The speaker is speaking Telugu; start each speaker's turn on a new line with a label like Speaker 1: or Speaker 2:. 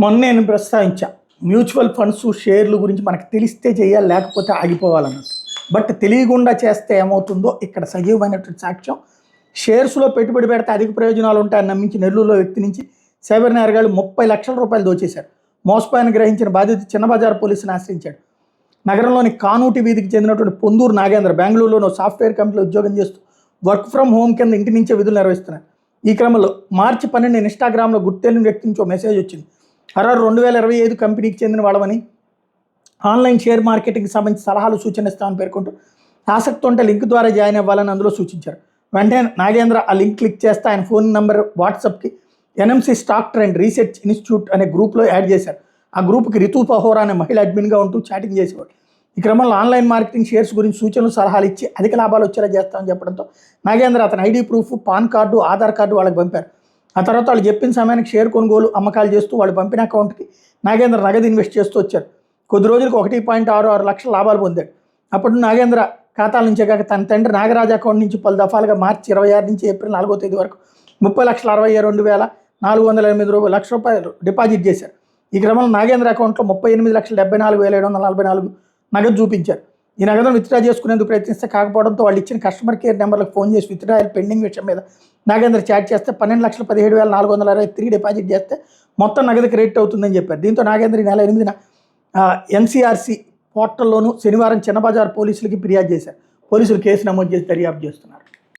Speaker 1: మొన్న నేను ప్రస్తావించా మ్యూచువల్ ఫండ్స్ షేర్లు గురించి మనకు తెలిస్తే చేయాలి, లేకపోతే ఆగిపోవాలన్నట్టు. బట్ తెలియకుండా చేస్తే ఏమవుతుందో ఇక్కడ సజీవమైనటువంటి సాక్ష్యం. షేర్స్లో పెట్టుబడి పెడితే అధిక ప్రయోజనాలు ఉంటాయని నమ్మించి నెల్లూరులో వ్యక్తి నుంచి సైబర్ నేరగాళ్లు 30 లక్షల రూపాయలు దోచేశారు. మోసపోయాన్ని గ్రహించిన బాధిత చిన్నబజార్ పోలీసుని ఆశ్రయించాడు. నగరంలోని కానూటి వీధికి చెందినటువంటి పొందూరు నాగేంద్ర బెంగళూరులోని సాఫ్ట్వేర్ కంపెనీలో ఉద్యోగం చేస్తూ వర్క్ ఫ్రమ్ హోమ్ కింద ఇంటి నుంచే విధులు నిర్వహిస్తున్నారు. ఈ క్రమంలో మార్చి 12 ఇన్స్టాగ్రామ్లో గుర్తెలిన వ్యక్తి నుంచి ఒక మెసేజ్ వచ్చింది. 2025 కంపెనీకి చెందిన వాళ్ళమని, ఆన్లైన్ షేర్ మార్కెటింగ్కి సంబంధించి సలహాలు సూచన ఇస్తామని పేర్కొంటూ ఆసక్తి ఉంటే లింక్ ద్వారా జాయిన్ అవ్వాలని అందులో సూచించారు. వెంటనే నాగేంద్ర ఆ లింక్ క్లిక్ చేస్తే ఆయన ఫోన్ నెంబర్ వాట్సాప్కి NMC stock trend research institute అనే గ్రూప్లో యాడ్ చేశారు. ఆ గ్రూప్కి రితు పహోరా అనే మహిళ అడ్మిన్గా ఉంటూ చాటింగ్ చేసేవాడు. ఈ క్రమంలో ఆన్లైన్ మార్కెటింగ్ షేర్స్ గురించి సూచనలు సలహాలు ఇచ్చి అధిక లాభాలు వచ్చేలా చేస్తామని చెప్పడంతో నాగేంద్ర అతని ID proof, pan card, Aadhaar card వాళ్ళకి పంపారు. ఆ తర్వాత వాళ్ళు చెప్పిన సమయానికి షేర్ కొనుగోలు అమ్మకాలు చేస్తూ వాళ్ళు పంపిన అకౌంట్కి నాగేంద్ర నగదు ఇన్వెస్ట్ చేస్తూ వచ్చారు. కొద్ది రోజులకు 1.66 లక్షల లాభాలు పొందాడు. అప్పుడు నాగేంద్ర ఖాతాల నుంచే కాక తన తండ్రి నాగరాజు అకౌంట్ నుంచి పలు దఫాలుగా మార్చి 26 నుంచి ఏప్రిల్ 4వ తేదీ వరకు 30,62,408 లక్ష రూపాయలు డిపాజిట్ చేశారు. ఈ క్రమంలో నాగేంద్ర అకౌంట్లో 38,74,744 నగదు చూపించారు. ఈ నగదును విత్డ్రా చేసుకునేందుకు ప్రయత్నిస్తే కాకపోవడంతో వాళ్ళు ఇచ్చిన కస్టమర్ కేర్ నెంబర్లకు ఫోన్ చేసి విత్డ్రా పెండింగ్ విషయం మీద నాగేంద్ర చాట్ చేస్తే 12,17,463 డిపాజిట్ చేస్తే మొత్తం నగదు క్రెడిట్ అవుతుందని చెప్పారు. దీంతో నాగేంద్ర ఈ నెల 8న ఎన్సీఆర్సీ పోర్టల్లోనూ శనివారం చిన్నబజార్ పోలీసులకి ఫిర్యాదు చేశారు. పోలీసులు కేసు నమోదు చేసి దర్యాప్తు చేస్తున్నారు.